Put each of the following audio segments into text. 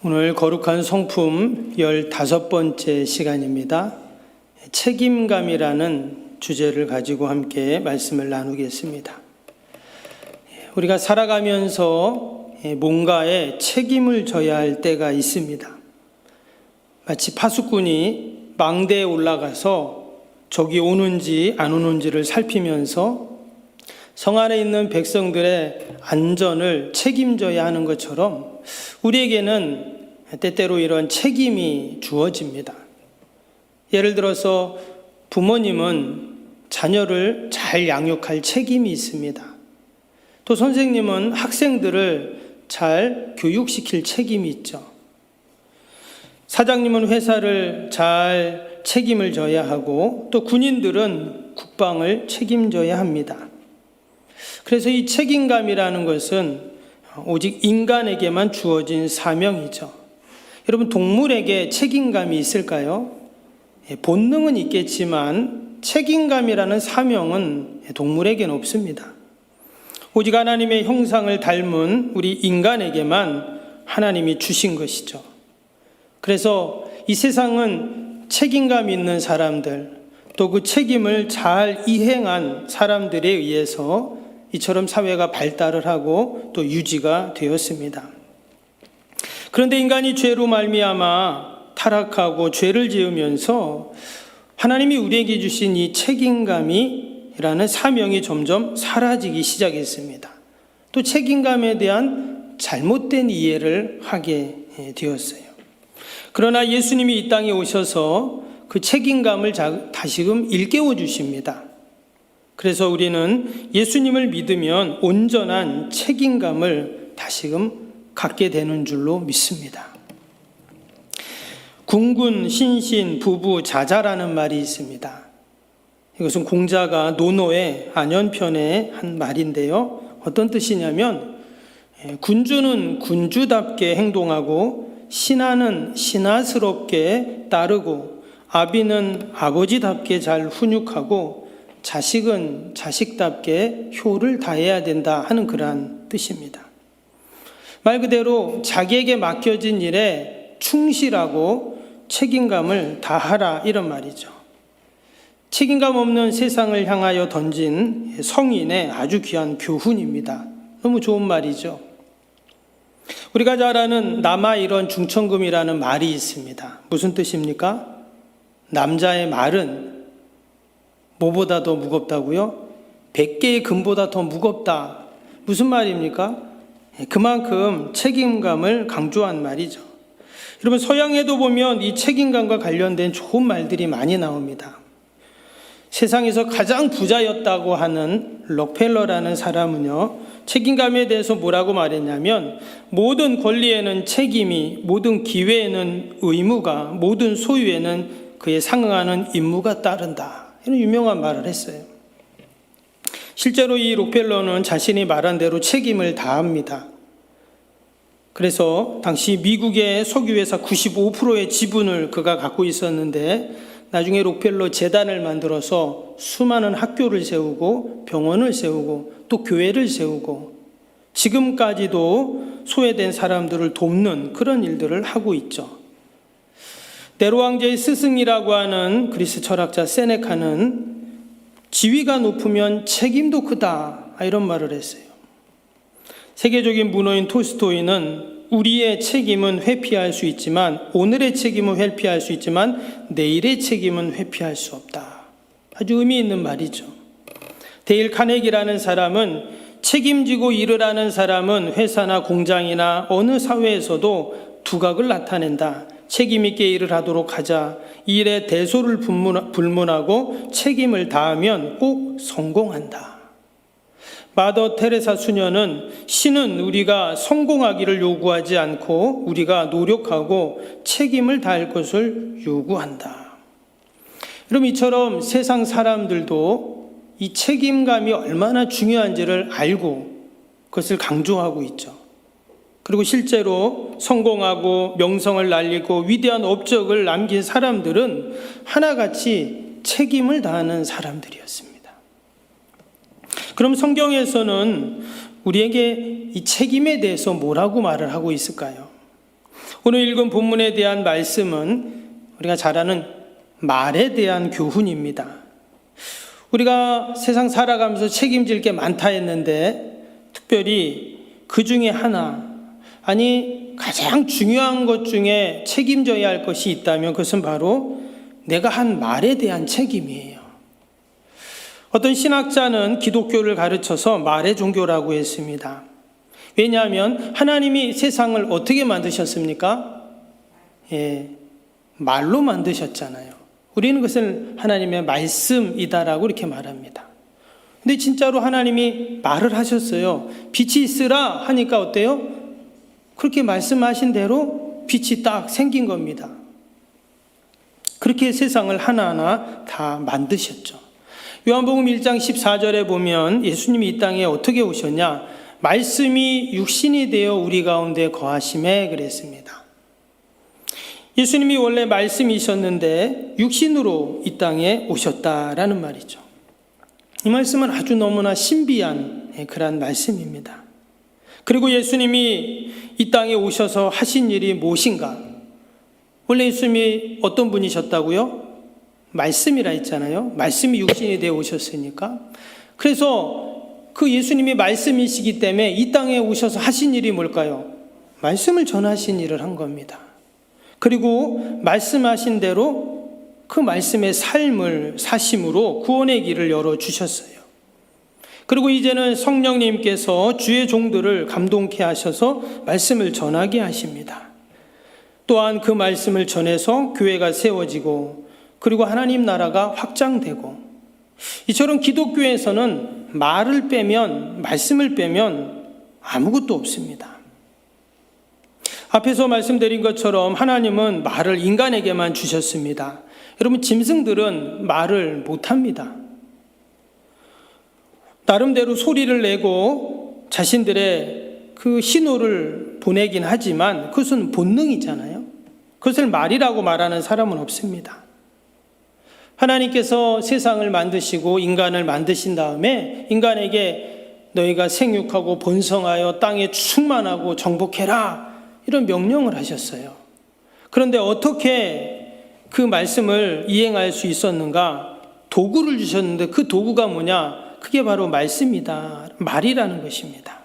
오늘 거룩한 성품 15번째 시간입니다. 책임감이라는 주제를 가지고 함께 말씀을 나누겠습니다. 우리가 살아가면서 뭔가에 책임을 져야 할 때가 있습니다. 마치 파수꾼이 망대에 올라가서 적이 오는지 안 오는지를 살피면서 성 안에 있는 백성들의 안전을 책임져야 하는 것처럼 우리에게는 때때로 이런 책임이 주어집니다. 예를 들어서 부모님은 자녀를 잘 양육할 책임이 있습니다. 또 선생님은 학생들을 잘 교육시킬 책임이 있죠. 사장님은 회사를 잘 책임을 져야 하고 또 군인들은 국방을 책임져야 합니다. 그래서 이 책임감이라는 것은 오직 인간에게만 주어진 사명이죠. 여러분, 동물에게 책임감이 있을까요? 본능은 있겠지만 책임감이라는 사명은 동물에게는 없습니다. 오직 하나님의 형상을 닮은 우리 인간에게만 하나님이 주신 것이죠. 그래서 이 세상은 책임감 있는 사람들, 또 그 책임을 잘 이행한 사람들에 의해서 이처럼 사회가 발달을 하고 또 유지가 되었습니다. 그런데 인간이 죄로 말미암아 타락하고 죄를 지으면서 하나님이 우리에게 주신 이 책임감이라는 사명이 점점 사라지기 시작했습니다. 또 책임감에 대한 잘못된 이해를 하게 되었어요. 그러나 예수님이 이 땅에 오셔서 그 책임감을 다시금 일깨워 주십니다. 그래서 우리는 예수님을 믿으면 온전한 책임감을 다시금 갖게 되는 줄로 믿습니다. 군군, 신신, 부부, 자자라는 말이 있습니다. 이것은 공자가 논어의 안연편에 한 말인데요. 어떤 뜻이냐면 군주는 군주답게 행동하고 신하는 신하스럽게 따르고 아비는 아버지답게 잘 훈육하고 자식은 자식답게 효를 다해야 된다 하는 그러한 뜻입니다. 말 그대로 자기에게 맡겨진 일에 충실하고 책임감을 다하라 이런 말이죠. 책임감 없는 세상을 향하여 던진 성인의 아주 귀한 교훈입니다. 너무 좋은 말이죠. 우리가 잘 아는 남아일원 중천금이라는 말이 있습니다. 무슨 뜻입니까? 남자의 말은 뭐보다 더 무겁다고요? 100개의 금보다 더 무겁다. 무슨 말입니까? 그만큼 책임감을 강조한 말이죠. 여러분, 서양에도 보면 이 책임감과 관련된 좋은 말들이 많이 나옵니다. 세상에서 가장 부자였다고 하는 록펠러라는 사람은요, 책임감에 대해서 뭐라고 말했냐면 모든 권리에는 책임이, 모든 기회에는 의무가, 모든 소유에는 그에 상응하는 임무가 따른다. 이런 유명한 말을 했어요. 실제로 이 록펠러는 자신이 말한 대로 책임을 다합니다. 그래서 당시 미국의 석유회사 95%의 지분을 그가 갖고 있었는데 나중에 록펠러 재단을 만들어서 수많은 학교를 세우고 병원을 세우고 또 교회를 세우고 지금까지도 소외된 사람들을 돕는 그런 일들을 하고 있죠. 네로 황제의 스승이라고 하는 그리스 철학자 세네카는 지위가 높으면 책임도 크다 이런 말을 했어요. 세계적인 문어인 톨스토이는 우리의 책임은 회피할 수 있지만 오늘의 책임은 회피할 수 있지만 내일의 책임은 회피할 수 없다. 아주 의미 있는 말이죠. 데일 카네기라는 사람은 책임지고 일을 하는 사람은 회사나 공장이나 어느 사회에서도 두각을 나타낸다. 책임있게 일을 하도록 하자. 일에 대소를 불문하고 책임을 다하면 꼭 성공한다. 마더 테레사 수녀는 신은 우리가 성공하기를 요구하지 않고 우리가 노력하고 책임을 다할 것을 요구한다. 여러분, 이처럼 세상 사람들도 이 책임감이 얼마나 중요한지를 알고 그것을 강조하고 있죠. 그리고 실제로 성공하고 명성을 날리고 위대한 업적을 남긴 사람들은 하나같이 책임을 다하는 사람들이었습니다. 그럼 성경에서는 우리에게 이 책임에 대해서 뭐라고 말을 하고 있을까요? 오늘 읽은 본문에 대한 말씀은 우리가 잘 아는 말에 대한 교훈입니다. 우리가 세상 살아가면서 책임질 게 많다 했는데 특별히 그 중에 하나, 아니 가장 중요한 것 중에 책임져야 할 것이 있다면 그것은 바로 내가 한 말에 대한 책임이에요. 어떤 신학자는 기독교를 가르쳐서 말의 종교라고 했습니다. 왜냐하면 하나님이 세상을 어떻게 만드셨습니까? 말로 만드셨잖아요. 우리는 그것을 하나님의 말씀이다라고 이렇게 말합니다. 근데 진짜로 하나님이 말을 하셨어요. 빛이 있으라 하니까 어때요? 그렇게 말씀하신 대로 빛이 딱 생긴 겁니다. 그렇게 세상을 하나하나 다 만드셨죠. 요한복음 1장 14절에 보면 예수님이 이 땅에 어떻게 오셨냐? 말씀이 육신이 되어 우리 가운데 거하심에 그랬습니다. 예수님이 원래 말씀이셨는데 육신으로 이 땅에 오셨다라는 말이죠. 이 말씀은 아주 너무나 신비한 그런 말씀입니다. 그리고 예수님이 이 땅에 오셔서 하신 일이 무엇인가? 원래 예수님이 어떤 분이셨다고요? 말씀이라 했잖아요. 말씀이 육신이 되어 오셨으니까. 그래서 그 예수님이 말씀이시기 때문에 이 땅에 오셔서 하신 일이 뭘까요? 말씀을 전하신 일을 한 겁니다. 그리고 말씀하신 대로 그 말씀의 삶을 사심으로 구원의 길을 열어주셨어요. 그리고 이제는 성령님께서 주의 종들을 감동케 하셔서 말씀을 전하게 하십니다. 또한 그 말씀을 전해서 교회가 세워지고 그리고 하나님 나라가 확장되고, 이처럼 기독교에서는 말을 빼면, 말씀을 빼면 아무것도 없습니다. 앞에서 말씀드린 것처럼 하나님은 말을 인간에게만 주셨습니다. 여러분, 짐승들은 말을 못합니다. 나름대로 소리를 내고 자신들의 그 신호를 보내긴 하지만 그것은 본능이잖아요. 그것을 말이라고 말하는 사람은 없습니다. 하나님께서 세상을 만드시고 인간을 만드신 다음에 인간에게 너희가 생육하고 번성하여 땅에 충만하고 정복해라, 이런 명령을 하셨어요. 그런데 어떻게 그 말씀을 이행할 수 있었는가? 도구를 주셨는데 그 도구가 뭐냐? 그게 바로 말씀이다. 말이라는 것입니다.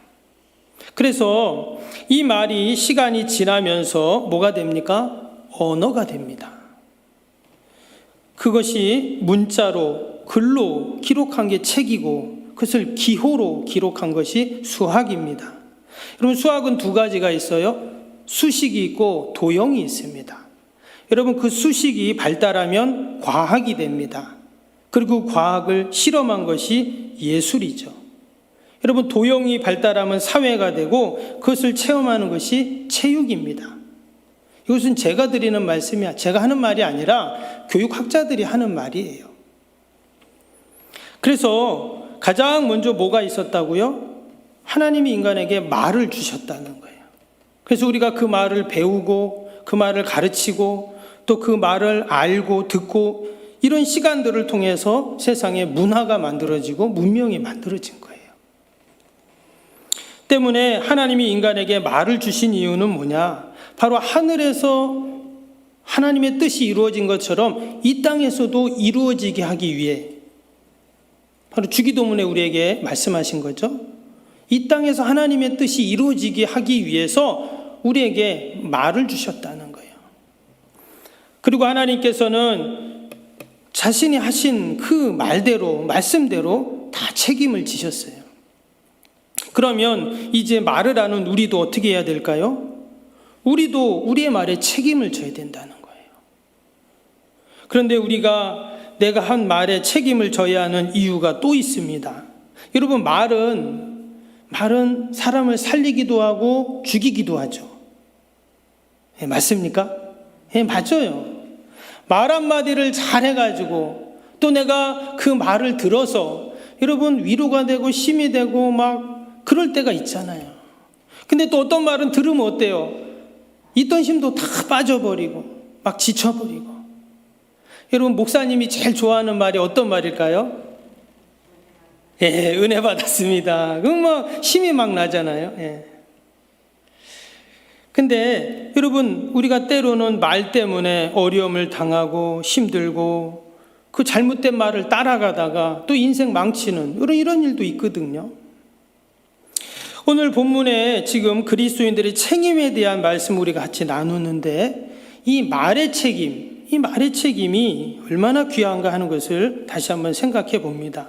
그래서 이 말이 시간이 지나면서 뭐가 됩니까? 언어가 됩니다. 그것이 문자로, 글로 기록한 게 책이고 그것을 기호로 기록한 것이 수학입니다. 여러분, 수학은 두 가지가 있어요. 수식이 있고 도형이 있습니다. 여러분, 그 수식이 발달하면 과학이 됩니다. 그리고 과학을 실험한 것이 예술이죠. 여러분, 도형이 발달하면 사회가 되고 그것을 체험하는 것이 체육입니다. 이것은 제가 드리는 말씀이야. 제가 하는 말이 아니라 교육학자들이 하는 말이에요. 그래서 가장 먼저 뭐가 있었다고요? 하나님이 인간에게 말을 주셨다는 거예요. 그래서 우리가 그 말을 배우고 그 말을 가르치고 또 그 말을 알고 듣고 이런 시간들을 통해서 세상에 문화가 만들어지고 문명이 만들어진 거예요. 때문에 하나님이 인간에게 말을 주신 이유는 뭐냐? 바로 하늘에서 하나님의 뜻이 이루어진 것처럼 이 땅에서도 이루어지게 하기 위해, 바로 주기도문에 우리에게 말씀하신 거죠. 이 땅에서 하나님의 뜻이 이루어지게 하기 위해서 우리에게 말을 주셨다는 거예요. 그리고 하나님께서는 자신이 하신 그 말대로, 말씀대로 다 책임을 지셨어요. 그러면 이제 말을 하는 우리도 어떻게 해야 될까요? 우리도 우리의 말에 책임을 져야 된다는 거예요. 그런데 우리가 내가 한 말에 책임을 져야 하는 이유가 또 있습니다. 여러분, 말은 사람을 살리기도 하고 죽이기도 하죠. 맞습니까? 맞아요. 말 한마디를 잘 해가지고 또 내가 그 말을 들어서 여러분 위로가 되고 힘이 되고 막 그럴 때가 있잖아요. 근데 또 어떤 말은 들으면 어때요? 있던 힘도 다 빠져버리고 막 지쳐버리고. 여러분, 목사님이 제일 좋아하는 말이 어떤 말일까요? 은혜 받았습니다. 그럼 뭐 힘이 막 나잖아요. 근데 여러분, 우리가 때로는 말 때문에 어려움을 당하고 힘들고 그 잘못된 말을 따라가다가 또 인생 망치는 이런 일도 있거든요. 오늘 본문에 지금 그리스도인들의 책임에 대한 말씀 우리가 같이 나누는데 이 말의 책임이 얼마나 귀한가 하는 것을 다시 한번 생각해 봅니다.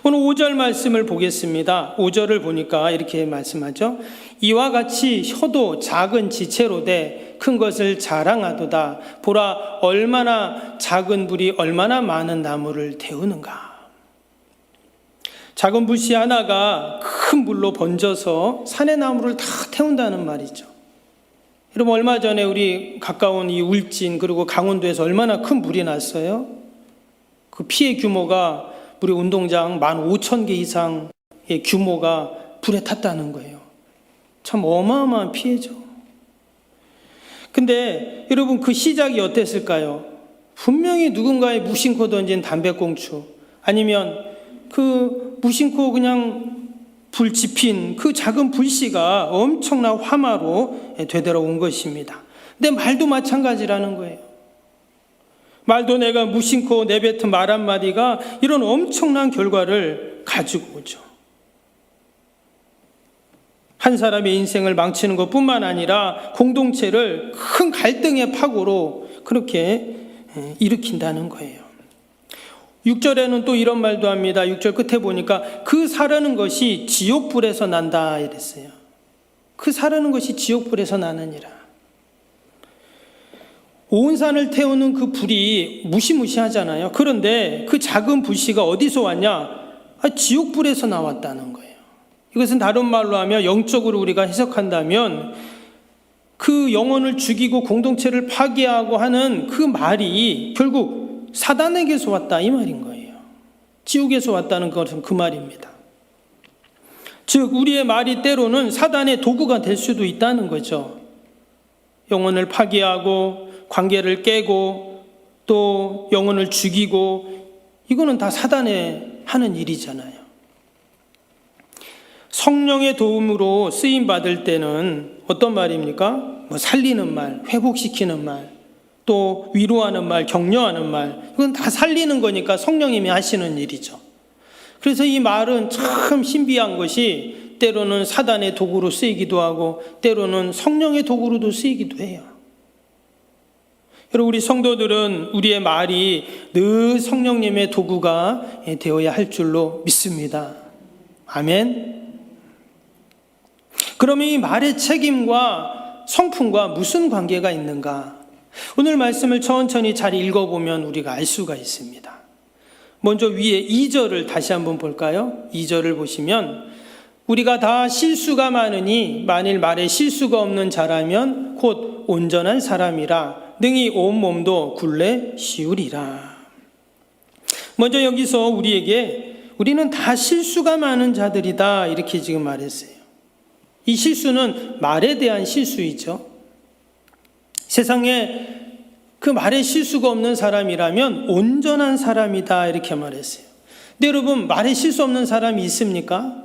오늘 5절 말씀을 보겠습니다. 5절을 보니까 이렇게 말씀하죠. 이와 같이 혀도 작은 지체로 돼 큰 것을 자랑하도다. 보라, 얼마나 작은 불이 얼마나 많은 나무를 태우는가. 작은 불씨 하나가 큰 불로 번져서 산의 나무를 다 태운다는 말이죠. 여러분, 얼마 전에 우리 가까운 이 울진 그리고 강원도에서 얼마나 큰 불이 났어요. 그 피해 규모가 우리 운동장 15,000개 이상의 규모가 불에 탔다는 거예요. 참 어마어마한 피해죠. 근데 여러분, 그 시작이 어땠을까요? 분명히 누군가의 무심코 던진 담배꽁초, 아니면 그 무심코 그냥 불 지핀 그 작은 불씨가 엄청난 화마로 되돌아온 것입니다. 근데 말도 마찬가지라는 거예요. 말도 내가 무심코 내뱉은 말 한마디가 이런 엄청난 결과를 가지고 오죠. 한 사람의 인생을 망치는 것뿐만 아니라 공동체를 큰 갈등의 파고로 그렇게 일으킨다는 거예요. 6절에는 또 이런 말도 합니다. 6절 끝에 보니까 그 사르는 것이 지옥불에서 난다 이랬어요. 그 사르는 것이 지옥불에서 나느니라. 온 산을 태우는 그 불이 무시무시하잖아요. 그런데 그 작은 불씨가 어디서 왔냐? 지옥불에서 나왔다는 거예요. 이것은 다른 말로 하면 영적으로 우리가 해석한다면 그 영혼을 죽이고 공동체를 파괴하고 하는 그 말이 결국 사단에게서 왔다 이 말인 거예요. 지옥에서 왔다는 것은 그 말입니다. 즉 우리의 말이 때로는 사단의 도구가 될 수도 있다는 거죠. 영혼을 파괴하고 관계를 깨고 또 영혼을 죽이고, 이거는 다 사단의 하는 일이잖아요. 성령의 도움으로 쓰임 받을 때는 어떤 말입니까? 살리는 말, 회복시키는 말, 또 위로하는 말, 격려하는 말, 이건 다 살리는 거니까 성령님이 하시는 일이죠. 그래서 이 말은 참 신비한 것이 때로는 사단의 도구로 쓰이기도 하고 때로는 성령의 도구로도 쓰이기도 해요. 여러분, 우리 성도들은 우리의 말이 늘 성령님의 도구가 되어야 할 줄로 믿습니다. 아멘. 그러면 이 말의 책임과 성품과 무슨 관계가 있는가? 오늘 말씀을 천천히 잘 읽어보면 우리가 알 수가 있습니다. 먼저 위에 2절을 다시 한번 볼까요? 2절을 보시면 우리가 다 실수가 많으니 만일 말에 실수가 없는 자라면 곧 온전한 사람이라 능히 온 몸도 굴레 씌우리라. 먼저 여기서 우리는 다 실수가 많은 자들이다 이렇게 지금 말했어요. 이 실수는 말에 대한 실수이죠. 세상에 그 말에 실수가 없는 사람이라면 온전한 사람이다 이렇게 말했어요. 근데 여러분, 말에 실수 없는 사람이 있습니까?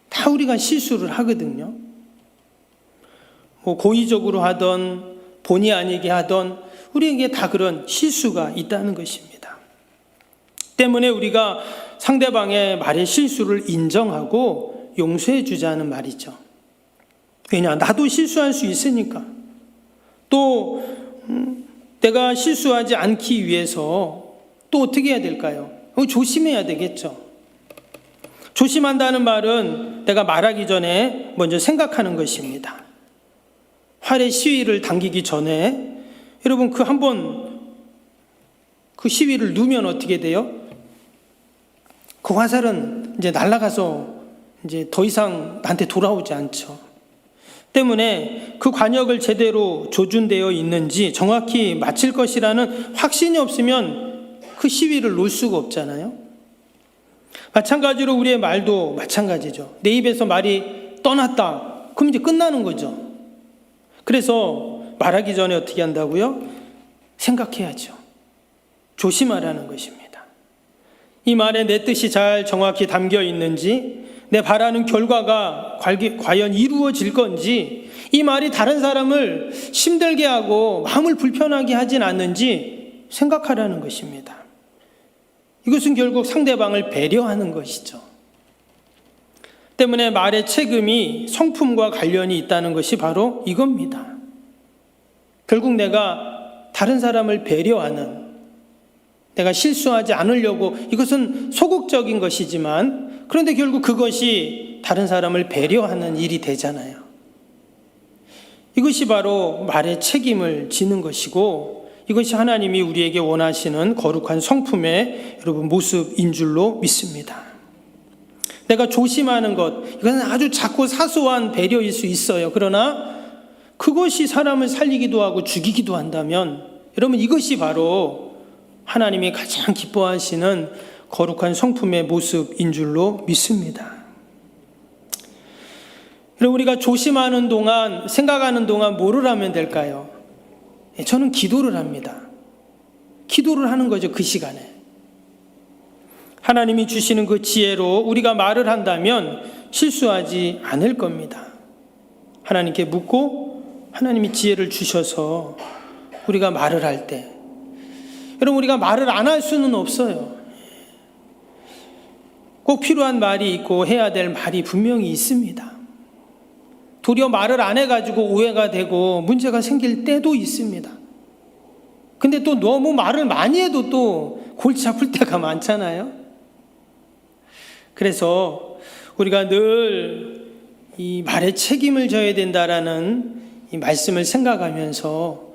다 우리가 실수를 하거든요. 고의적으로 하던 본의 아니게 하던 우리에게 다 그런 실수가 있다는 것입니다. 때문에 우리가 상대방의 말의 실수를 인정하고 용서해 주자는 말이죠. 왜냐? 나도 실수할 수 있으니까. 또 내가 실수하지 않기 위해서 또 어떻게 해야 될까요? 조심해야 되겠죠. 조심한다는 말은 내가 말하기 전에 먼저 생각하는 것입니다. 활의 시위를 당기기 전에 여러분 그 시위를 누면 어떻게 돼요? 그 화살은 이제 날아가서 이제 더 이상 나한테 돌아오지 않죠. 때문에 그 관역을 제대로 조준되어 있는지 정확히 마칠 것이라는 확신이 없으면 그 시위를 놓을 수가 없잖아요. 마찬가지로 우리의 말도 마찬가지죠. 내 입에서 말이 떠났다. 그럼 이제 끝나는 거죠. 그래서 말하기 전에 어떻게 한다고요? 생각해야죠. 조심하라는 것입니다. 이 말에 내 뜻이 잘 정확히 담겨 있는지, 내 바라는 결과가 과연 이루어질 건지, 이 말이 다른 사람을 힘들게 하고 마음을 불편하게 하진 않는지 생각하라는 것입니다. 이것은 결국 상대방을 배려하는 것이죠. 때문에 말의 책임이 성품과 관련이 있다는 것이 바로 이겁니다. 결국 내가 다른 사람을 배려하는, 내가 실수하지 않으려고, 이것은 소극적인 것이지만 그런데 결국 그것이 다른 사람을 배려하는 일이 되잖아요. 이것이 바로 말의 책임을 지는 것이고, 이것이 하나님이 우리에게 원하시는 거룩한 성품의 여러분 모습인 줄로 믿습니다. 내가 조심하는 것, 이것은 아주 작고 사소한 배려일 수 있어요. 그러나 그것이 사람을 살리기도 하고 죽이기도 한다면 여러분 이것이 바로 하나님이 가장 기뻐하시는 거룩한 성품의 모습인 줄로 믿습니다. 여러분 우리가 조심하는 동안, 생각하는 동안 뭐를 하면 될까요? 저는 기도를 합니다. 기도를 하는 거죠, 그 시간에. 하나님이 주시는 그 지혜로 우리가 말을 한다면 실수하지 않을 겁니다. 하나님께 묻고 하나님이 지혜를 주셔서 우리가 말을 할 때, 여러분 우리가 말을 안 할 수는 없어요. 꼭 필요한 말이 있고 해야 될 말이 분명히 있습니다. 도리어 말을 안 해가지고 오해가 되고 문제가 생길 때도 있습니다. 근데 또 너무 말을 많이 해도 또 골치 아플 때가 많잖아요. 그래서 우리가 늘 이 말에 책임을 져야 된다라는 이 말씀을 생각하면서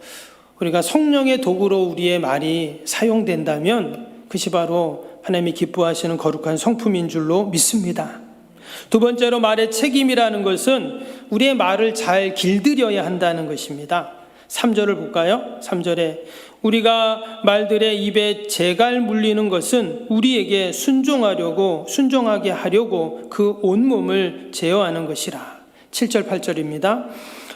우리가 성령의 도구로 우리의 말이 사용된다면 그것이 바로 하나님이 기뻐하시는 거룩한 성품인 줄로 믿습니다. 두 번째로 말의 책임이라는 것은 우리의 말을 잘 길들여야 한다는 것입니다. 3절을 볼까요? 3절에 우리가 말들의 입에 재갈 물리는 것은 우리에게 순종하게 하려고 그 온몸을 제어하는 것이라. 7절 8절입니다.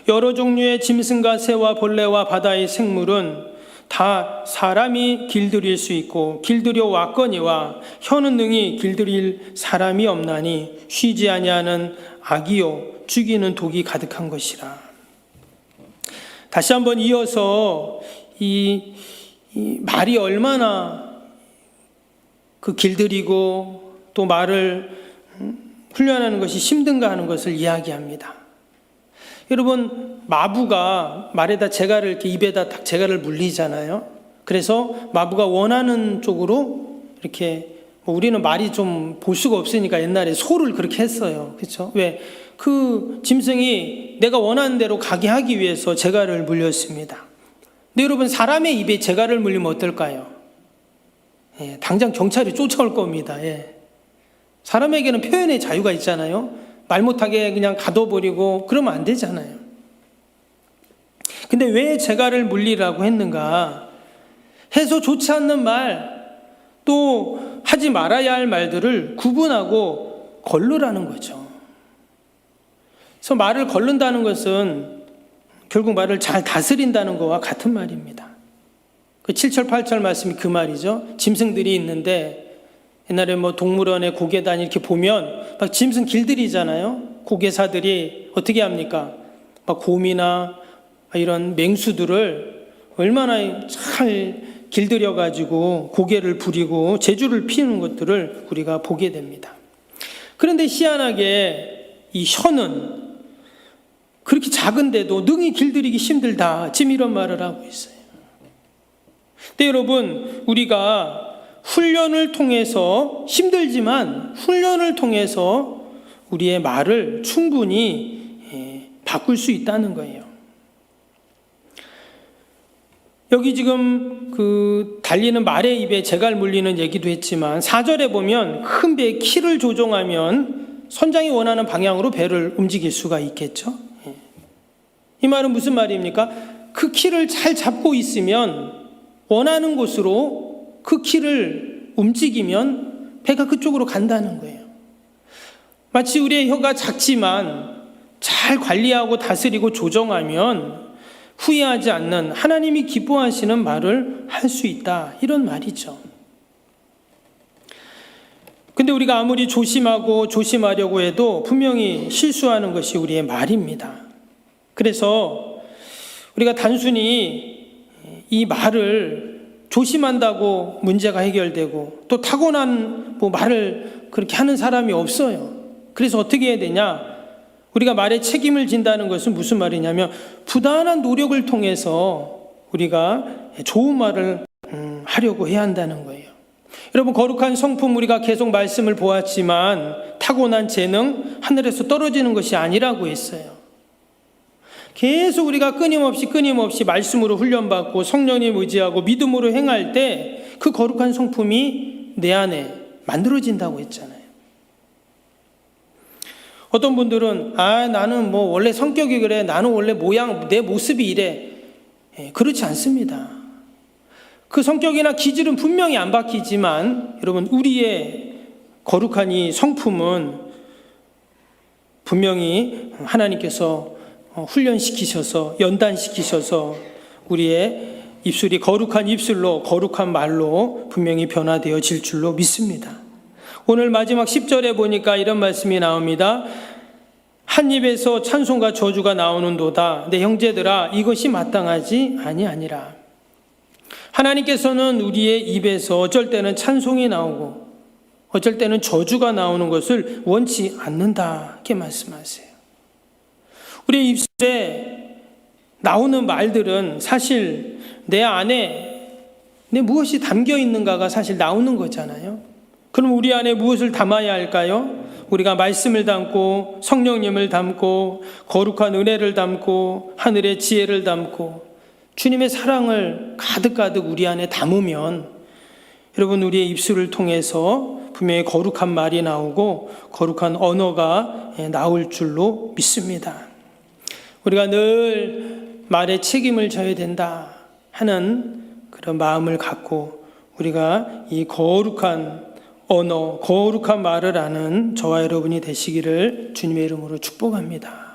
여러 종류의 짐승과 새와 벌레와 바다의 생물은 다 사람이 길들일 수 있고 길들여 왔거니와 혀는 능히 길들일 사람이 없나니 쉬지 아니하는 악이요 죽이는 독이 가득한 것이라. 다시 한번 이어서 이 말이 얼마나 그 길들이고 또 말을 훈련하는 것이 힘든가 하는 것을 이야기합니다. 여러분 마부가 말에다 재갈을 이렇게 입에다 딱 재갈을 물리잖아요. 그래서 마부가 원하는 쪽으로 이렇게 우리는 말이 좀 볼 수가 없으니까 옛날에 소를 그렇게 했어요. 그렇죠? 왜? 그 짐승이 내가 원하는 대로 가게 하기 위해서 재갈을 물렸습니다. 근데 여러분 사람의 입에 재갈을 물리면 어떨까요? 예, 당장 경찰이 쫓아올 겁니다. 예. 사람에게는 표현의 자유가 있잖아요. 말 못하게 그냥 가둬버리고 그러면 안 되잖아요. 근데 왜 재갈을 물리라고 했는가? 해서 좋지 않는 말, 또 하지 말아야 할 말들을 구분하고 걸르라는 거죠. 그래서 말을 걸른다는 것은 결국 말을 잘 다스린다는 것과 같은 말입니다. 그 7절 8절 말씀이 그 말이죠. 짐승들이 있는데 옛날에 뭐 동물원에 고개단 이렇게 보면 막 짐승 길들이잖아요. 고개사들이 어떻게 합니까? 막 곰이나 이런 맹수들을 얼마나 잘 길들여가지고 고개를 부리고 재주를 피우는 것들을 우리가 보게 됩니다. 그런데 희한하게 이 혀는 그렇게 작은데도 능히 길들이기 힘들다. 지금 이런 말을 하고 있어요. 근데 여러분 우리가 훈련을 통해서 힘들지만 훈련을 통해서 우리의 말을 충분히 바꿀 수 있다는 거예요. 여기 지금 그 달리는 말의 입에 재갈 물리는 얘기도 했지만 4절에 보면 큰 배의 키를 조종하면 선장이 원하는 방향으로 배를 움직일 수가 있겠죠. 이 말은 무슨 말입니까? 그 키를 잘 잡고 있으면 원하는 곳으로 그 키를 움직이면 배가 그쪽으로 간다는 거예요. 마치 우리의 혀가 작지만 잘 관리하고 다스리고 조정하면 후회하지 않는 하나님이 기뻐하시는 말을 할 수 있다. 이런 말이죠. 근데 우리가 아무리 조심하려고 해도 분명히 실수하는 것이 우리의 말입니다. 그래서 우리가 단순히 이 말을 조심한다고 문제가 해결되고 또 타고난 말을 그렇게 하는 사람이 없어요. 그래서 어떻게 해야 되냐? 우리가 말에 책임을 진다는 것은 무슨 말이냐면 부단한 노력을 통해서 우리가 좋은 말을 하려고 해야 한다는 거예요. 여러분, 거룩한 성품 우리가 계속 말씀을 보았지만 타고난 재능 하늘에서 떨어지는 것이 아니라고 했어요. 계속 우리가 끊임없이 말씀으로 훈련받고 성령님 의지하고 믿음으로 행할 때 그 거룩한 성품이 내 안에 만들어진다고 했잖아요. 어떤 분들은 나는 원래 성격이 그래, 나는 원래 내 모습이 이래. 그렇지 않습니다. 그 성격이나 기질은 분명히 안 바뀌지만 여러분, 우리의 거룩한 이 성품은 분명히 하나님께서 훈련시키셔서 연단시키셔서 우리의 입술이 거룩한 입술로 거룩한 말로 분명히 변화되어질 줄로 믿습니다. 오늘 마지막 10절에 보니까 이런 말씀이 나옵니다. 한 입에서 찬송과 저주가 나오는도다. 내 형제들아, 이것이 마땅하지 아니하니라. 하나님께서는 우리의 입에서 어쩔 때는 찬송이 나오고 어쩔 때는 저주가 나오는 것을 원치 않는다, 이렇게 말씀하세요. 우리의 입술에 나오는 말들은 사실 내 안에 무엇이 담겨 있는가가 사실 나오는 거잖아요. 그럼 우리 안에 무엇을 담아야 할까요? 우리가 말씀을 담고 성령님을 담고 거룩한 은혜를 담고 하늘의 지혜를 담고 주님의 사랑을 가득가득 우리 안에 담으면 여러분, 우리의 입술을 통해서 분명히 거룩한 말이 나오고 거룩한 언어가 나올 줄로 믿습니다. 우리가 늘 말에 책임을 져야 된다 하는 그런 마음을 갖고 우리가 이 거룩한 언어, 거룩한 말을 아는 저와 여러분이 되시기를 주님의 이름으로 축복합니다.